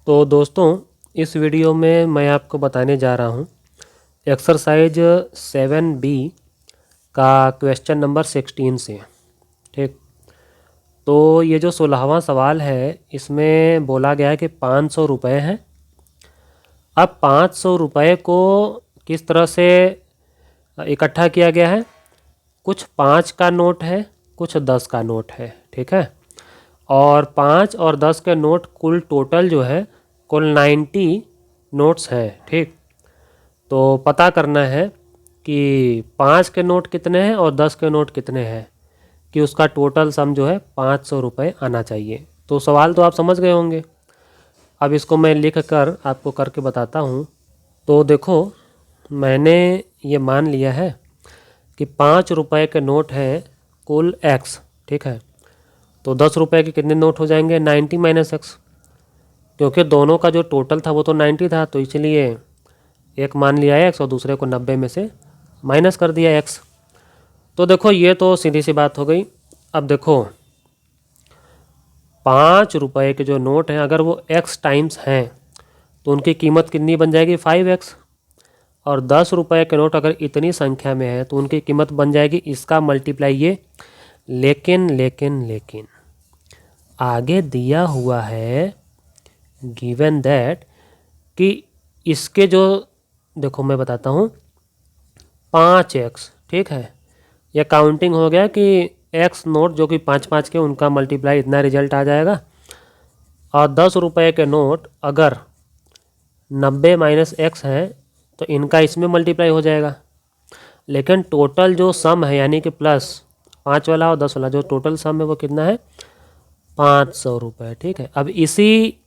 तो दोस्तों, इस वीडियो में मैं आपको बताने जा रहा हूँ एक्सरसाइज 7B का क्वेश्चन नंबर 16 से। ठीक, तो ये जो 16वां सवाल है इसमें बोला गया है कि 500 रुपये हैं। अब 500 रुपये को किस तरह से इकट्ठा किया गया है? कुछ 5 का नोट है, कुछ 10 का नोट है। ठीक है, और 5 और 10 के नोट कुल टोटल जो है कुल 90 नोट्स हैं। ठीक, तो पता करना है कि 5 के नोट कितने हैं और 10 के नोट कितने हैं, कि उसका टोटल सम जो है 500 रुपये आना चाहिए। तो सवाल तो आप समझ गए होंगे। अब इसको मैं लिख कर आपको करके बताता हूँ। तो देखो, मैंने ये मान लिया है कि 5 रुपये के नोट हैं कुल x। ठीक है, तो 10 रुपये के कितने नोट हो जाएंगे? 90 माइनस x, क्योंकि दोनों का जो टोटल था वो तो 90 था, तो इसलिए एक मान लिया x और दूसरे को 90 में से माइनस कर दिया x। तो देखो, ये तो सीधी सी बात हो गई। अब देखो, 5 रुपये के जो नोट हैं अगर वो x टाइम्स हैं तो उनकी कीमत कितनी बन जाएगी? 5x। और 10 रुपये के नोट अगर इतनी संख्या में है तो उनकी कीमत बन जाएगी इसका मल्टीप्लाई ये। लेकिन लेकिन लेकिन आगे दिया हुआ है गिवन दैट कि इसके जो, देखो मैं बताता हूँ, 5x। ठीक है, यह काउंटिंग हो गया कि x नोट जो कि 5 के उनका मल्टीप्लाई इतना रिजल्ट आ जाएगा। और 10 रुपये के नोट अगर 90 माइनस x है तो इनका इसमें मल्टीप्लाई हो जाएगा। लेकिन टोटल जो सम है यानी कि प्लस 5 वाला और 10 वाला जो टोटल सम है वो कितना है? 500 रुपये। ठीक है, अब इसी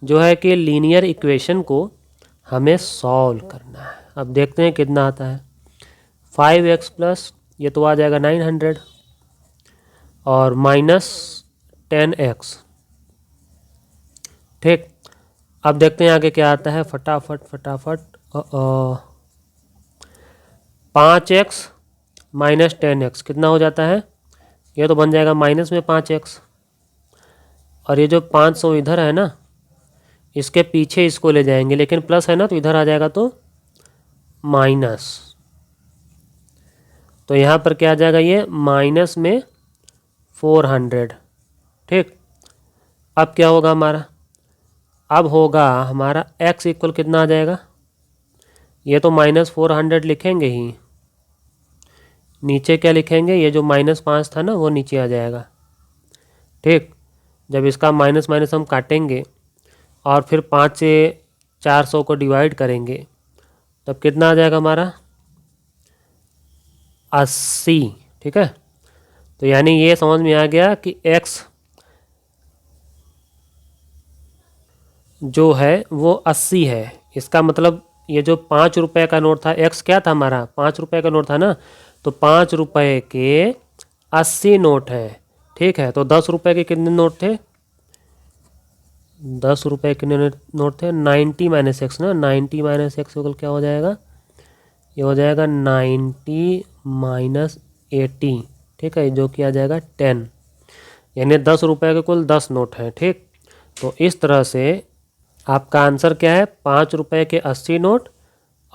जो है कि लीनियर इक्वेशन को हमें सॉल्व करना है। अब देखते हैं कितना आता है। 5x प्लस ये तो आ जाएगा 900 और माइनस 10x। ठीक, अब देखते हैं आगे क्या आता है। फटाफट फटाफट 5x माइनस 10x कितना हो जाता है? ये तो बन जाएगा माइनस में 5x, और ये जो 500 इधर है ना, इसके पीछे इसको ले जाएंगे, लेकिन प्लस है ना तो इधर आ जाएगा तो माइनस। तो यहाँ पर क्या आ जाएगा? ये माइनस में 400। ठीक, अब क्या होगा हमारा? अब होगा हमारा x इक्वल कितना आ जाएगा? ये तो माइनस 400 लिखेंगे ही, नीचे क्या लिखेंगे? ये जो -5 था ना वो नीचे आ जाएगा। ठीक, जब इसका माइनस माइनस हम काटेंगे और फिर 5 से 400 को डिवाइड करेंगे तब कितना आ जाएगा हमारा? 80। ठीक है, तो यानी ये समझ में आ गया कि x जो है वो 80 है। इसका मतलब ये जो 5 रुपये का नोट था, x क्या था हमारा? 5 रुपये का नोट था ना, तो 5 रुपये के 80 नोट हैं। ठीक है, तो 10 रुपये के कितने नोट थे? 10 रुपये के नोट थे 90 माइनस एक्स ना। 90 माइनस एक्स इक्वल क्या हो जाएगा? ये हो जाएगा 90 माइनस 80। ठीक है, जो कि आ जाएगा 10, यानी 10 रुपये के कुल 10 नोट हैं। ठीक, तो इस तरह से आपका आंसर क्या है? 5 रुपये के 80 नोट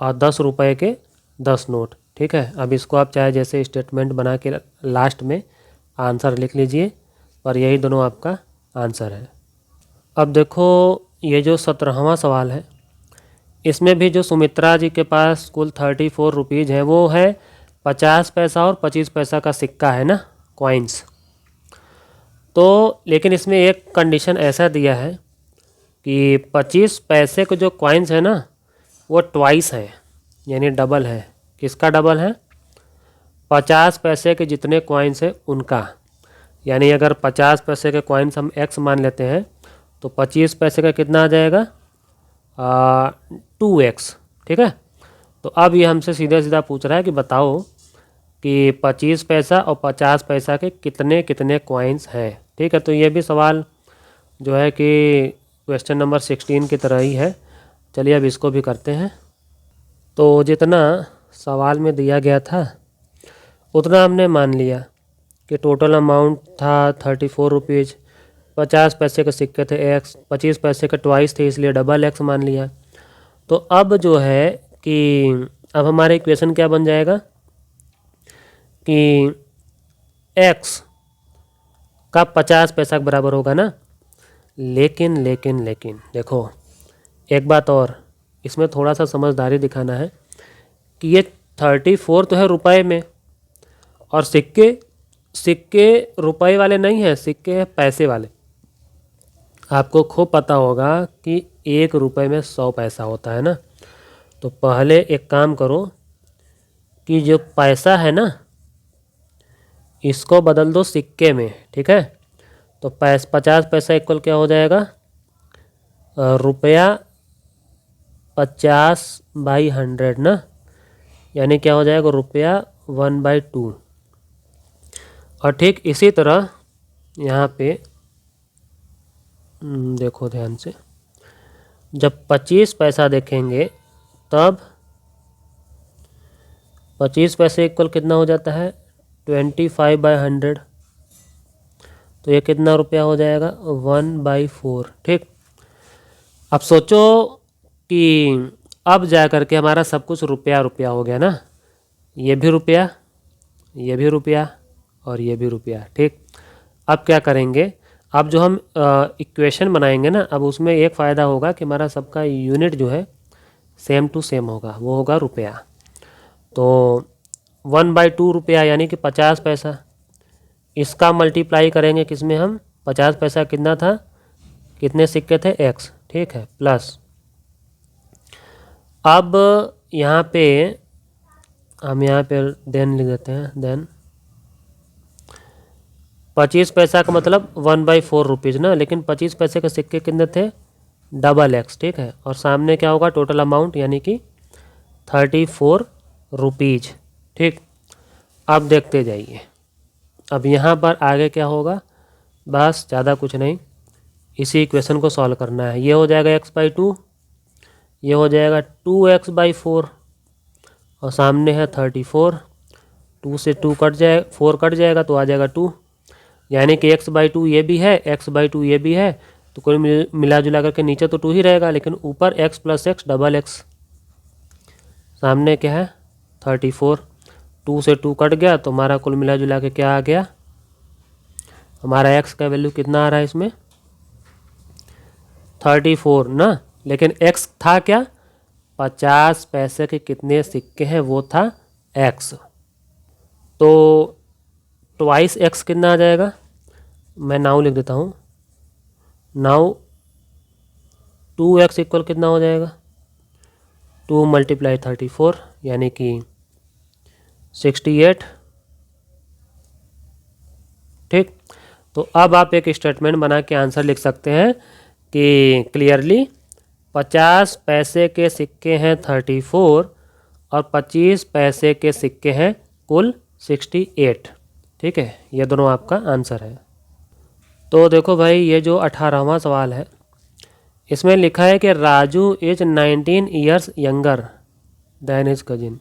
और 10 रुपये के 10 नोट। ठीक है, अब इसको आप चाहे जैसे स्टेटमेंट बना के लास्ट में आंसर लिख लीजिए, पर यही दोनों आपका आंसर है। अब देखो, ये जो 17वां सवाल है इसमें भी जो सुमित्रा जी के पास कुल 34 रुपीज़ है वो है 50 पैसा और 25 पैसा का सिक्का है ना, कॉइन्स। तो लेकिन इसमें एक कंडीशन ऐसा दिया है कि 25 पैसे के जो कॉइन्स है ना वो ट्वाइस है, यानी डबल है। किसका डबल है? 50 पैसे के जितने कॉइन्स हैं उनका। यानी अगर 50 पैसे के कॉइन्स हम x मान लेते हैं तो 25 पैसे का कितना आ जाएगा? 2x। ठीक है, तो अब ये हमसे सीधा सीधा पूछ रहा है कि बताओ कि 25 पैसा और 50 पैसा के कितने कितने कॉइन्स हैं। ठीक है, तो ये भी सवाल जो है कि क्वेश्चन नंबर 16 की तरह ही है। चलिए अब इसको भी करते हैं। तो जितना सवाल में दिया गया था उतना हमने मान लिया कि टोटल अमाउंट था 34 रुपीज़, 50 पैसे के सिक्के थे एक्स, 25 पैसे के ट्वाइस थे इसलिए डबल एक्स मान लिया। तो अब जो है कि अब हमारे इक्वेशन क्या बन जाएगा कि एक्स का 50 पैसा के बराबर होगा ना। लेकिन लेकिन लेकिन देखो एक बात और, इसमें थोड़ा सा समझदारी दिखाना है कि ये 34 तो है रुपए में, और सिक्के रुपए वाले नहीं हैं, सिक्के हैं पैसे वाले। आपको खूब पता होगा कि 1 रुपए में 100 पैसा होता है ना। तो पहले एक काम करो कि जो पैसा है ना इसको बदल दो सिक्के में, ठीक है। तो 50 पैसा इक्वल क्या हो जाएगा, रुपया 50/100 ना, यानी क्या हो जाएगा रुपया 1/2। और ठीक इसी तरह यहाँ पे देखो ध्यान से, जब 25 पैसा देखेंगे तब 25 पैसे इक्वल कितना हो जाता है 25/100। तो ये कितना रुपया हो जाएगा 1/4। ठीक, अब सोचो कि अब जा कर के हमारा सब कुछ रुपया रुपया हो गया ना, ये भी रुपया, ये भी रुपया और ये भी रुपया। ठीक, अब क्या करेंगे, अब जो हम इक्वेशन बनाएंगे ना, अब उसमें एक फ़ायदा होगा कि हमारा सबका यूनिट जो है सेम टू सेम होगा, वो होगा रुपया। तो 1/2 रुपया यानी कि 50 पैसा, इसका मल्टीप्लाई करेंगे किसमें हम, 50 पैसा कितना था, कितने सिक्के थे एक्स, ठीक है, प्लस अब यहाँ पे हम यहाँ पे देन लिख देते हैं, देन 25 पैसा का मतलब 1/4 रुपीज़ ना, लेकिन 25 पैसे के सिक्के कितने थे डबल एक्स, ठीक है। और सामने क्या होगा टोटल अमाउंट यानी कि 34 रुपीज़। ठीक, अब देखते जाइए, अब यहाँ पर आगे क्या होगा, बस ज़्यादा कुछ नहीं, इसी इक्वेशन को सॉल्व करना है। ये हो जाएगा x/2, ये हो जाएगा 2x/4 और सामने है 34, 2 से 2 कट जाए, 4 कट जाएगा तो आ जाएगा 2, यानी कि x/2 ये भी है, x/2 ये भी है, तो कोई मिला जुला करके नीचे तो 2 ही रहेगा, लेकिन ऊपर x + x डबल एक्स, सामने क्या है 34, 2 से 2 कट गया तो हमारा कुल मिला जुला के क्या आ गया, हमारा x का वैल्यू कितना आ रहा है इसमें 34 ना, लेकिन x था क्या 50 पैसे के कितने सिक्के हैं, वो था x। तो ट्वाइस x कितना आ जाएगा, मैं नाउ लिख देता हूँ, नाउ 2x इक्वल कितना हो जाएगा 2 × 34 यानी कि 68। ठीक, तो अब आप एक स्टेटमेंट बना के आंसर लिख सकते हैं कि क्लियरली 50 पैसे के सिक्के हैं 34 और 25 पैसे के सिक्के हैं कुल 68। ठीक है, ये दोनों आपका आंसर है। तो देखो भाई, ये जो 18वां सवाल है इसमें लिखा है कि Raju is 19 years younger than his cousin,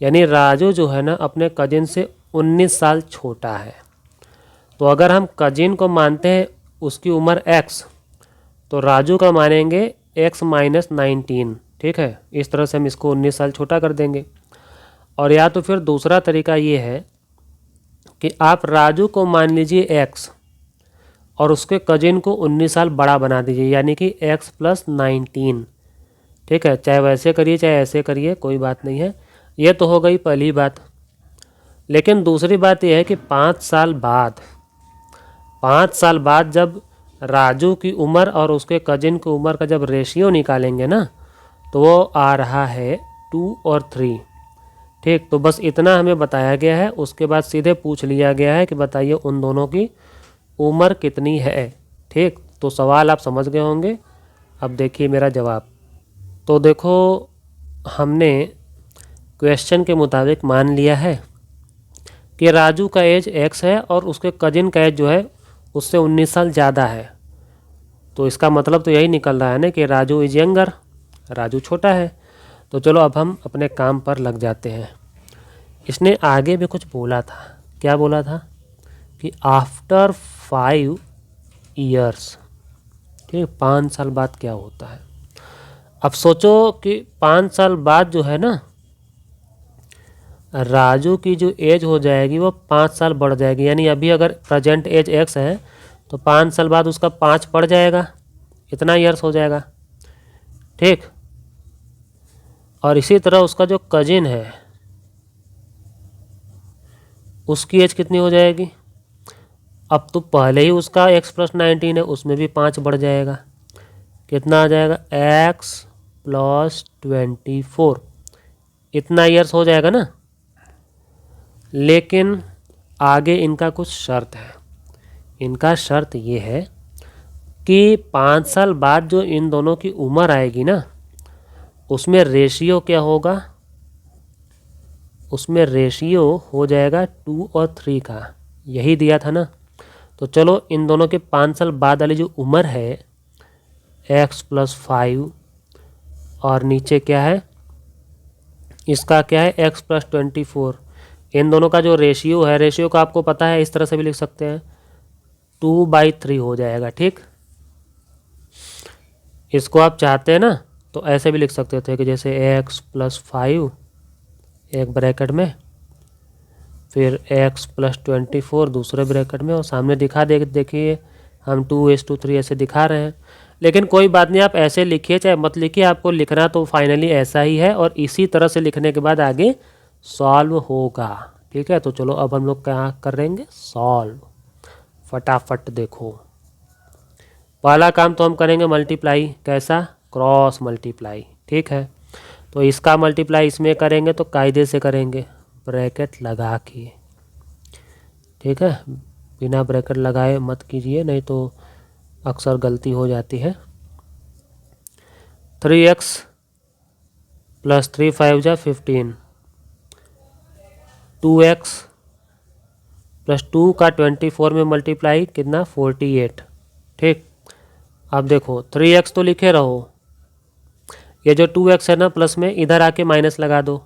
यानी राजू जो है ना अपने कजिन से 19 साल छोटा है। तो अगर हम कजिन को मानते हैं उसकी उम्र x, तो राजू का मानेंगे x - 19। ठीक है, इस तरह से हम इसको 19 साल छोटा कर देंगे। और या तो फिर दूसरा तरीका ये है कि आप राजू को मान लीजिए x और उसके कजिन को 19 साल बड़ा बना दीजिए, यानी कि x + 19। ठीक है, चाहे वैसे करिए चाहे ऐसे करिए, कोई बात नहीं है। ये तो हो गई पहली बात। लेकिन दूसरी बात यह है कि 5 साल बाद जब राजू की उम्र और उसके कजिन की उम्र का जब रेशियो निकालेंगे ना, तो वो आ रहा है 2 और 3। ठीक, तो बस इतना हमें बताया गया है। उसके बाद सीधे पूछ लिया गया है कि बताइए उन दोनों की उम्र कितनी है। ठीक, तो सवाल आप समझ गए होंगे। अब देखिए मेरा जवाब। तो देखो, हमने क्वेश्चन के मुताबिक मान लिया है कि राजू का एज x है और उसके कजिन का एज जो है उससे 19 साल ज़्यादा है। तो इसका मतलब तो यही निकल रहा है ना कि राजू इज यंगर, राजू छोटा है। तो चलो अब हम अपने काम पर लग जाते हैं। इसने आगे भी कुछ बोला था, क्या बोला था कि आफ्टर 5 ईयर्स। ठीक, 5 साल बाद क्या होता है। अब सोचो कि 5 साल बाद जो है ना, राजू की जो एज हो जाएगी वो 5 साल बढ़ जाएगी। यानी अभी अगर प्रेजेंट एज x है तो 5 साल बाद उसका 5 बढ़ जाएगा, इतना ईयर्स हो जाएगा। ठीक, और इसी तरह उसका जो कजिन है उसकी एज कितनी हो जाएगी। अब तो पहले ही उसका x+19 है, उसमें भी 5 बढ़ जाएगा, कितना आ जाएगा x+24, इतना ईयर्स हो जाएगा ना। लेकिन आगे इनका कुछ शर्त है। इनका शर्त ये है कि 5 साल बाद जो इन दोनों की उम्र आएगी ना, उसमें रेशियो क्या होगा, उसमें रेशियो हो जाएगा 2 और 3 का, यही दिया था ना। तो चलो इन दोनों के 5 साल बाद वाली जो उम्र है x+5 और नीचे क्या है इसका क्या है x+24, इन दोनों का जो रेशियो है, रेशियो का आपको पता है, इस तरह से भी लिख सकते हैं 2/3 हो जाएगा। ठीक, इसको आप चाहते हैं ना तो ऐसे भी लिख सकते थे कि जैसे x+5 एक ब्रैकेट में, फिर x+24 दूसरे ब्रैकेट में, और सामने दिखा देखिए हम 2:3 ऐसे दिखा रहे हैं। लेकिन कोई बात नहीं, आप ऐसे लिखिए चाहे मत लिखिए, आपको लिखना तो फाइनली ऐसा ही है, और इसी तरह से लिखने के बाद आगे सॉल्व होगा। ठीक है, तो चलो अब हम लोग क्या करेंगे, सॉल्व। फटाफट देखो, पहला काम तो हम करेंगे मल्टीप्लाई, कैसा, क्रॉस मल्टीप्लाई। ठीक है, तो इसका मल्टीप्लाई इसमें करेंगे तो कायदे से करेंगे, ब्रैकेट लगा के। ठीक है, बिना ब्रैकेट लगाए मत कीजिए, नहीं तो अक्सर गलती हो जाती है। 3x + 3 5 = 15, 2x + 2 का 24 में मल्टीप्लाई कितना 48। ठीक, अब देखो 3x तो लिखे रहो, ये जो 2x है ना प्लस में, इधर आके माइनस लगा दो,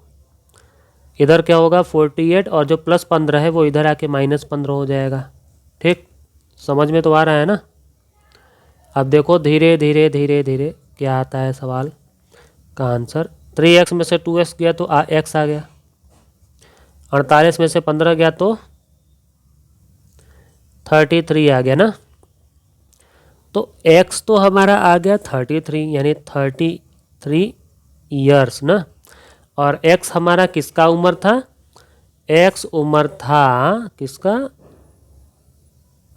इधर क्या होगा 48, और जो +15 है वो इधर आके -15 हो जाएगा। ठीक, समझ में तो आ रहा है ना। अब देखो धीरे धीरे धीरे धीरे क्या आता है सवाल का आंसर। 3x में से 2x गया तो x आ गया, 48 में से 15 गया तो 33 आ गया ना। तो x तो हमारा आ गया 33, यानी 33 ईयर्स ना, और x हमारा किसका उम्र था, x उम्र था किसका,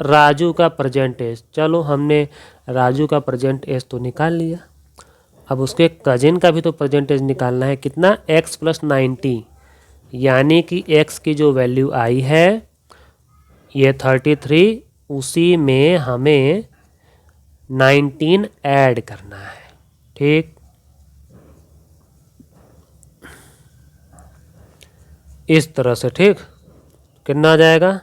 राजू का प्रेजेंट एज। चलो हमने राजू का प्रेजेंट एज तो निकाल लिया, अब उसके कजिन का भी तो प्रेजेंट एज निकालना है, कितना x+90, यानी कि x की जो वैल्यू आई है ये 33, उसी में हमें 19 ऐड करना है। ठीक, इस तरह से। ठीक, कितना आ जाएगा,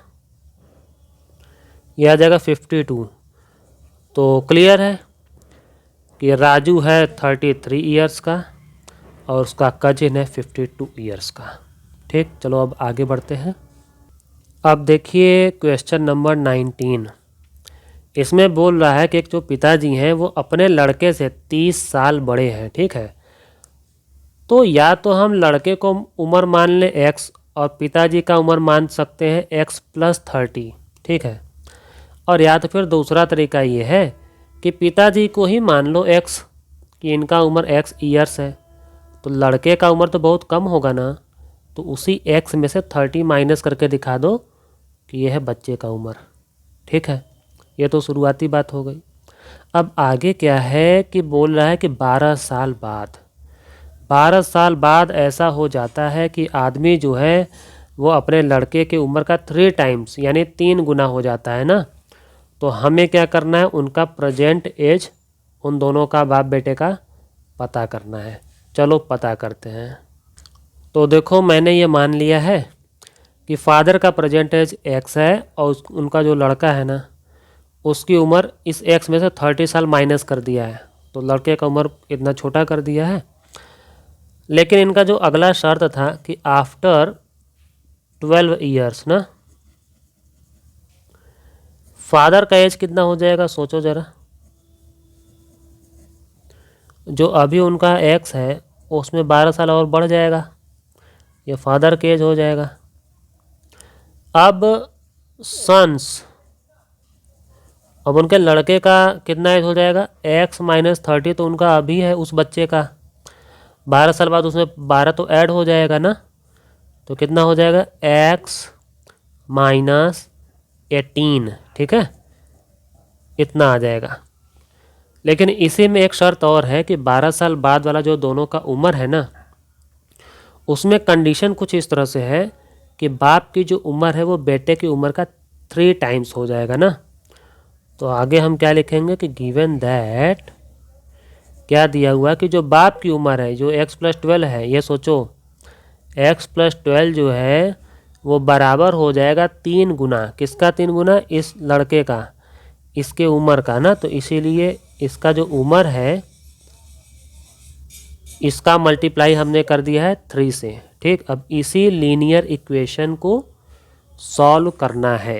यह आ जाएगा 52। तो क्लियर है कि राजू है 33 ईयर्स का और उसका कजिन है 52 ईयर्स का। ठीक, चलो अब आगे बढ़ते हैं। अब देखिए क्वेश्चन नंबर 19, इसमें बोल रहा है कि एक जो पिताजी हैं वो अपने लड़के से 30 साल बड़े हैं। ठीक है, तो या तो हम लड़के को उम्र मान लें x और पिताजी का उम्र मान सकते हैं x+30। ठीक है, और या तो फिर दूसरा तरीका ये है कि पिताजी को ही मान लो x, कि इनका उम्र x ईयर्स है, तो लड़के का उम्र तो बहुत कम होगा ना, तो उसी x में से 30 माइनस करके दिखा दो कि यह है बच्चे का उम्र। ठीक है, ये तो शुरुआती बात हो गई। अब आगे क्या है कि बोल रहा है कि 12 साल बाद, 12 साल बाद ऐसा हो जाता है कि आदमी जो है वो अपने लड़के की उम्र का 3 टाइम्स यानी 3 गुना हो जाता है ना। तो हमें क्या करना है, उनका प्रेजेंट एज, उन दोनों का बाप बेटे का पता करना है। चलो पता करते हैं। तो देखो मैंने ये मान लिया है कि फादर का प्रेजेंट एज x है और उनका जो लड़का है ना उसकी उम्र इस x में से 30 साल माइनस कर दिया है, तो लड़के का उम्र इतना छोटा कर दिया है। लेकिन इनका जो अगला शर्त था कि आफ्टर 12 ईयर्स ना फादर का एज कितना हो जाएगा सोचो ज़रा। जो अभी उनका एक्स है उसमें 12 साल और बढ़ जाएगा, ये फादर का एज हो जाएगा। अब सन्स, अब उनके लड़के का कितना एज हो जाएगा, एक्स माइनस 30, तो उनका अभी है उस बच्चे का, 12 साल बाद उसमें 12 तो ऐड हो जाएगा ना, तो कितना हो जाएगा एक्स माइनस 18, ठीक है, इतना आ जाएगा। लेकिन इसी में एक शर्त और है कि 12 साल बाद वाला जो दोनों का उम्र है ना, उसमें कंडीशन कुछ इस तरह से है कि बाप की जो उम्र है वो बेटे की उम्र का 3 टाइम्स हो जाएगा ना। तो आगे हम क्या लिखेंगे कि गिवन दैट, क्या दिया हुआ कि जो बाप की उम्र है जो x प्लस 12 है, ये सोचो x प्लस 12 जो है वो बराबर हो जाएगा 3 गुना, किसका 3 गुना, इस लड़के का, इसके उम्र का ना। तो इसीलिए इसका जो उम्र है इसका मल्टीप्लाई हमने कर दिया है 3 से, ठीक। अब इसी लीनियर इक्वेशन को सॉल्व करना है।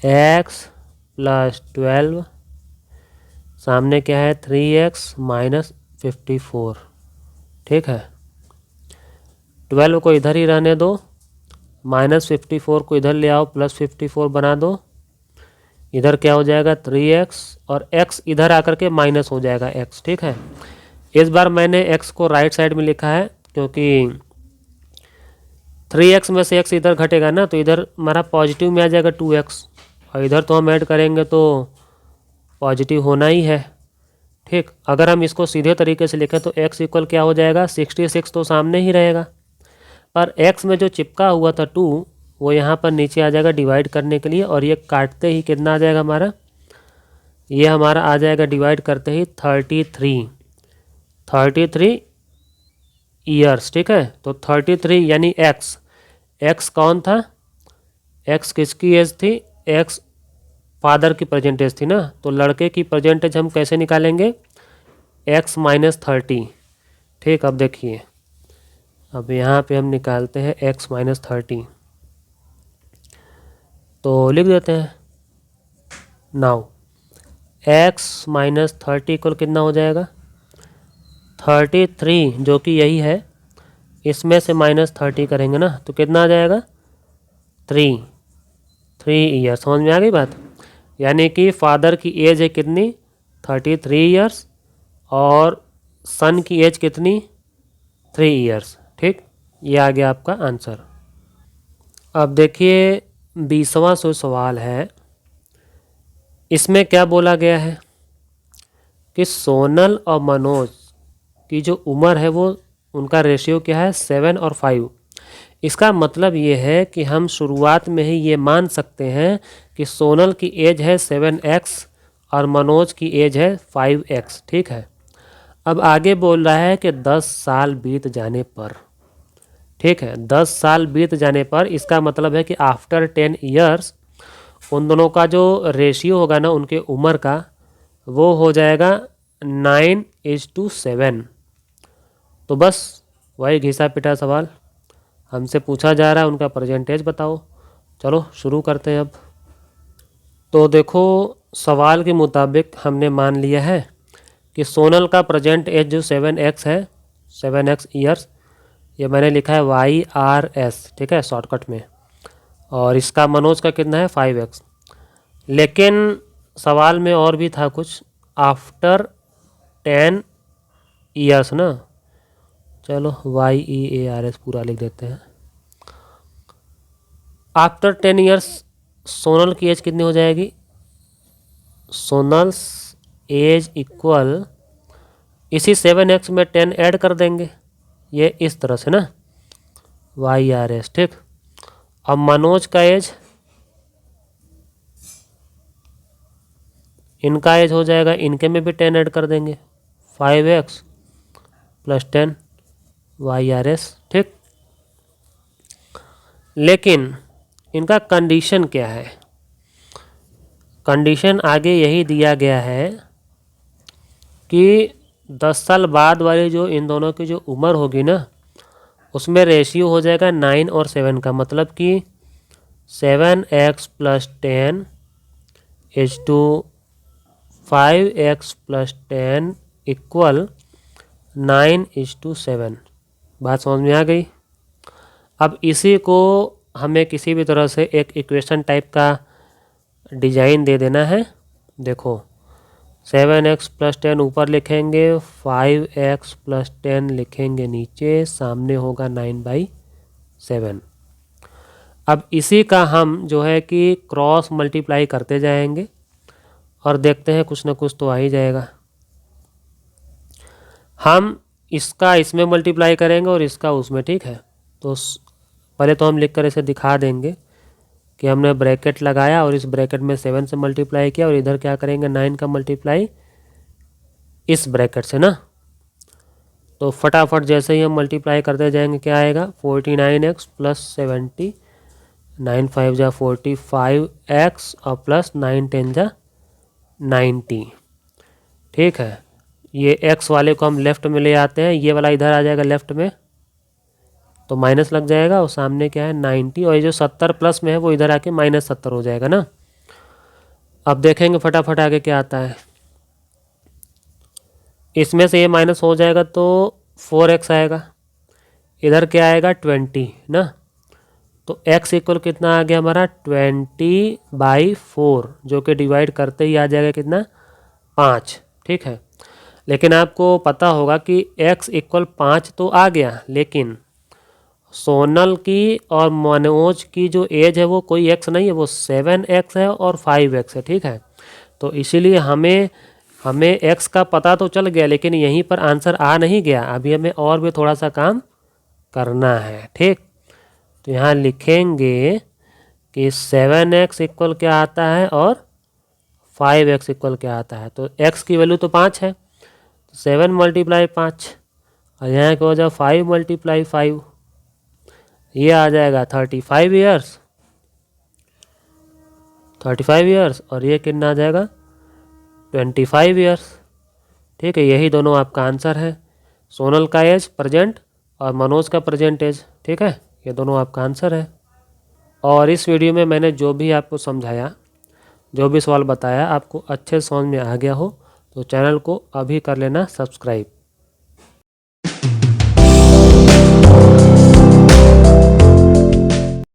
x प्लस 12 सामने क्या है 3x माइनस 54, ठीक है। 12 को इधर ही रहने दो, माइनस 54 को इधर ले आओ, प्लस 54 बना दो। इधर क्या हो जाएगा 3x और x इधर आकर के माइनस हो जाएगा x, ठीक है। इस बार मैंने x को राइट साइड में लिखा है क्योंकि 3x में से x इधर घटेगा ना, तो इधर हमारा पॉजिटिव में आ जाएगा 2x, और इधर तो हम ऐड करेंगे तो पॉजिटिव होना ही है, ठीक। अगर हम इसको सीधे तरीके से लिखें तो x इक्वल क्या हो जाएगा 66, तो सामने ही रहेगा, पर x में जो चिपका हुआ था 2 वो यहाँ पर नीचे आ जाएगा डिवाइड करने के लिए, और ये काटते ही कितना आ जाएगा हमारा, ये हमारा आ जाएगा डिवाइड करते ही 33 ईयर्स, ठीक है। तो 33 यानी x कौन था, x किसकी एज थी, x फादर की प्रेजेंट एज थी ना, तो लड़के की प्रेजेंट एज हम कैसे निकालेंगे, x माइनस 30, ठीक। अब देखिए, अब यहाँ पे हम निकालते हैं x माइनस 30, तो लिख देते हैं नाउ x माइनस 30 इक्वल कितना हो जाएगा 33, जो कि यही है, इसमें से माइनस 30 करेंगे ना तो कितना आ जाएगा 3 ईयर। समझ में आ गई बात, यानी कि फादर की एज है कितनी 33 ईयर्स और सन की एज कितनी 3 ईयर्स, ठीक। ये आ गया आपका आंसर। अब देखिए 20वां सवाल है, इसमें क्या बोला गया है कि सोनल और मनोज की जो उम्र है वो उनका रेशियो क्या है 7 और 5। इसका मतलब ये है कि हम शुरुआत में ही ये मान सकते हैं कि सोनल की एज है 7x और मनोज की एज है 5x, ठीक है। अब आगे बोल रहा है कि 10 साल बीत जाने पर, ठीक है, 10 साल बीत जाने पर, इसका मतलब है कि आफ्टर 10 ईयर्स उन दोनों का जो रेशियो होगा ना उनके उम्र का, वो हो जाएगा 9:7। तो बस वही घिसा पिटा सवाल हमसे पूछा जा रहा है, उनका परसेंटेज बताओ। चलो शुरू करते हैं अब। तो देखो सवाल के मुताबिक हमने मान लिया है कि सोनल का प्रेजेंट एज जो 7x है, 7x ईयर्स, ये मैंने लिखा है YRS, ठीक है, शॉर्टकट में, और इसका मनोज का कितना है 5x। लेकिन सवाल में और भी था कुछ, आफ्टर 10 ईयर्स ना, चलो YEARS पूरा लिख देते हैं। आफ्टर 10 ईयर्स सोनल की एज कितनी हो जाएगी, सोनल्स एज इक्वल, इसी 7x में 10 ऐड कर देंगे, ये इस तरह से ना YRS, ठीक। अब मनोज का एज, इनका एज हो जाएगा, इनके में भी 10 ऐड कर देंगे, 5x प्लस 10 YRS, ठीक। लेकिन इनका कंडीशन क्या है, कंडीशन आगे यही दिया गया है कि 10 साल बाद वाली जो इन दोनों की जो उम्र होगी ना उसमें रेशियो हो जाएगा 9 और 7 का, मतलब कि 7x plus 10 is to 5x+10 equal 9:7। बात समझ में आ गई। अब इसी को हमें किसी भी तरह से एक इक्वेशन टाइप का डिजाइन दे देना है। देखो 7x+10 ऊपर लिखेंगे, 5x+10 लिखेंगे नीचे, सामने होगा 9/7। अब इसी का हम जो है कि क्रॉस मल्टीप्लाई करते जाएंगे और देखते हैं कुछ ना कुछ तो आ ही जाएगा। हम इसका इसमें मल्टीप्लाई करेंगे और इसका उसमें, ठीक है। तो पहले तो हम लिखकर इसे दिखा देंगे कि हमने ब्रैकेट लगाया और इस ब्रैकेट में 7 से मल्टीप्लाई किया और इधर क्या करेंगे 9 का मल्टीप्लाई इस ब्रैकेट से ना। तो फटाफट जैसे ही हम मल्टीप्लाई करते जाएंगे क्या आएगा 49x+70, 9 5 जा 45x और प्लस 9 10 जा 90। ठीक है, ये x वाले को हम लेफ़्ट में ले आते हैं, ये वाला इधर आ जाएगा लेफ़्ट में तो माइनस लग जाएगा और सामने क्या है 90 और ये जो 70 प्लस में है वो इधर आके -70 हो जाएगा ना। अब देखेंगे फटाफट आगे क्या आता है। इसमें से ये माइनस हो जाएगा तो 4x आएगा, इधर क्या आएगा 20 ना। तो x इक्वल कितना आ गया हमारा 20/4, जो कि डिवाइड करते ही आ जाएगा कितना 5। ठीक है, लेकिन आपको पता होगा कि x इक्वल 5 तो आ गया, लेकिन सोनल की और मनोज की जो एज है वो कोई x नहीं है, वो 7x है और 5x है। ठीक है, तो इसीलिए हमें x का पता तो चल गया, लेकिन यहीं पर आंसर आ नहीं गया। अभी हमें और भी थोड़ा सा काम करना है। ठीक, तो यहाँ लिखेंगे कि 7x इक्वल क्या आता है और 5x इक्वल क्या आता है। तो x की वैल्यू तो 5 है, 7 × 5 और यहाँ क्या हो जाए 5 × 5, ये आ जाएगा 35 ईयर्स, 35 ईयर्स और ये कितना आ जाएगा 25 ईयर्स। ठीक है, यही दोनों आपका आंसर है, सोनल का एज प्रेजेंट और मनोज का प्रेजेंट एज। ठीक है, ये दोनों आपका आंसर है। और इस वीडियो में मैंने जो भी आपको समझाया, जो भी सवाल बताया, आपको अच्छे समझ में आ गया हो तो चैनल को अभी कर लेना सब्सक्राइब।